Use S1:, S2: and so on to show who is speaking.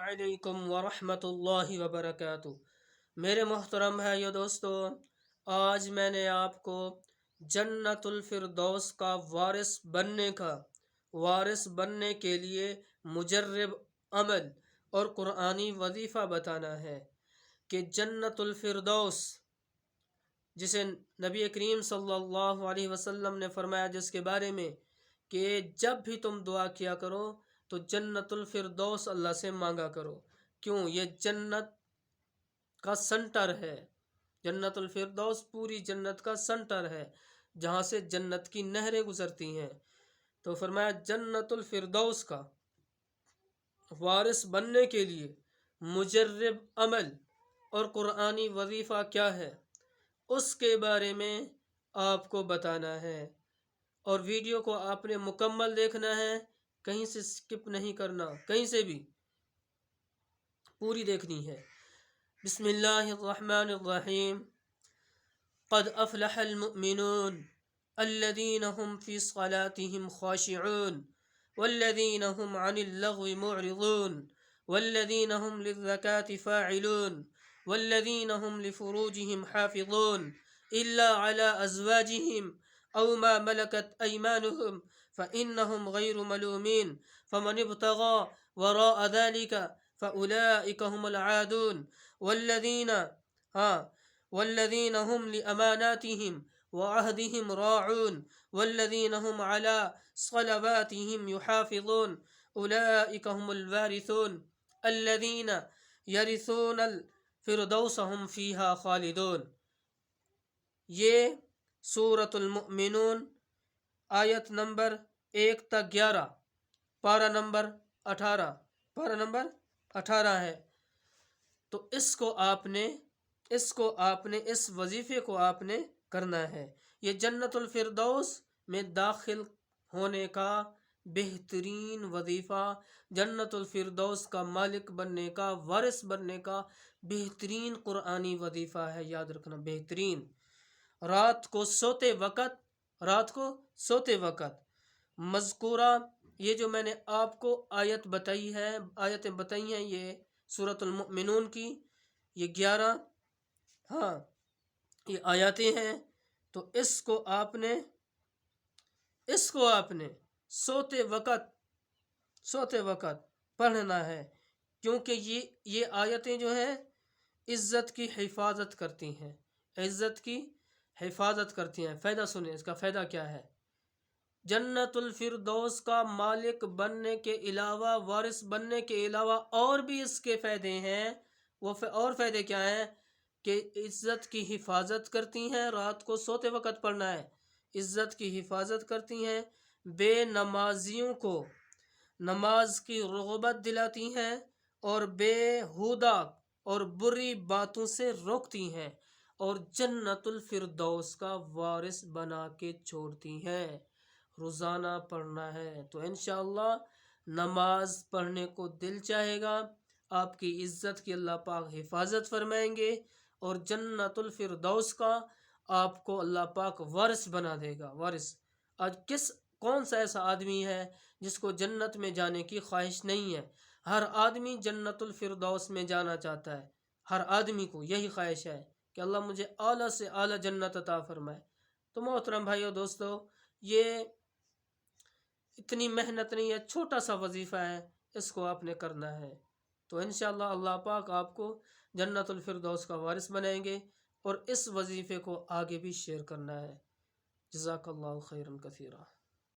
S1: علیکم ورحمۃ اللہ وبرکاتہ۔ میرے محترم بھائیو دوستو، آج میں نے آپ کو جنت الفردوس کا وارث بننے کے لیے مجرب عمل اور قرآنی وظیفہ بتانا ہے کہ جنت الفردوس جسے نبی کریم صلی اللہ علیہ وسلم نے فرمایا، جس کے بارے میں کہ جب بھی تم دعا کیا کرو تو جنت الفردوس اللہ سے مانگا کرو، کیوں؟ یہ جنت کا سنٹر ہے۔ جنت الفردوس پوری جنت کا سنٹر ہے، جہاں سے جنت کی نہریں گزرتی ہیں۔ تو فرمایا جنت الفردوس کا وارث بننے کے لیے مجرب عمل اور قرآنی وظیفہ کیا ہے، اس کے بارے میں آپ کو بتانا ہے، اور ویڈیو کو آپ نے مکمل دیکھنا ہے، کہیں سے سکپ نہیں کرنا، کہیں سے بھی پوری دیکھنی ہے۔ بسم اللہ الرحمن الرحیم۔ قد افلح المؤمنون الذين هم في صلاتهم خاشعون والذين هم عن اللغو معرضون والذين هم للزكاة فاعلون والذين هم لفروجهم حافظون إلا على أزواجهم أو ما ملكت أيمانهم فإنهم غير ملومين فمن ابتغى وراء ذلك فأولئك هم العادون والذين هم لأماناتهم وعهدهم راعون والذين هم على صلواتهم يحافظون أولئك هم الوارثون الذين يرثون الفردوس هم فيها خالدون۔ یہ سورۃ المؤمنون آیت نمبر 1 تا 11، پارہ نمبر 18 ہے۔ تو اس وظیفے کو آپ نے کرنا ہے۔ یہ جنت الفردوس میں داخل ہونے کا بہترین وظیفہ، جنت الفردوس کا مالک بننے کا، وارث بننے کا بہترین قرآنی وظیفہ ہے۔ یاد رکھنا، بہترین۔ رات کو سوتے وقت مذکورہ یہ جو میں نے آپ کو آیتیں بتائی ہیں، یہ سورۃ المؤمنون کی یہ 11 یہ آیاتیں ہیں۔ تو اس کو آپ نے سوتے وقت پڑھنا ہے، کیونکہ یہ آیتیں جو ہیں عزت کی حفاظت کرتی ہیں، فائدہ سنیں، اس کا فائدہ کیا ہے۔ جنت الفردوس کا مالک بننے کے علاوہ، وارث بننے کے علاوہ اور بھی اس کے فائدے ہیں۔ وہ اور فائدے کیا ہیں کہ عزت کی حفاظت کرتی ہیں، رات کو سوتے وقت پڑھنا ہے، عزت کی حفاظت کرتی ہیں، بے نمازیوں کو نماز کی رغبت دلاتی ہیں، اور بے ہودہ اور بری باتوں سے روکتی ہیں، اور جنت الفردوس کا وارث بنا کے چھوڑتی ہیں۔ روزانہ پڑھنا ہے تو انشاءاللہ نماز پڑھنے کو دل چاہے گا، آپ کی عزت کی اللہ پاک حفاظت فرمائیں گے، اور جنت الفردوس کا آپ کو اللہ پاک وارث بنا دے گا۔ وارث آج کون سا ایسا آدمی ہے جس کو جنت میں جانے کی خواہش نہیں ہے؟ ہر آدمی جنت الفردوس میں جانا چاہتا ہے، ہر آدمی کو یہی خواہش ہے کہ اللہ مجھے اعلیٰ سے اعلیٰ جنت عطا فرمائے۔ تو محترم بھائیو دوستو، یہ اتنی محنت نہیں ہے، چھوٹا سا وظیفہ ہے، اس کو آپ نے کرنا ہے، تو انشاءاللہ اللہ پاک آپ کو جنت الفردوس کا وارث بنائیں گے، اور اس وظیفے کو آگے بھی شیئر کرنا ہے۔ جزاک اللہ خیرا کثیرا۔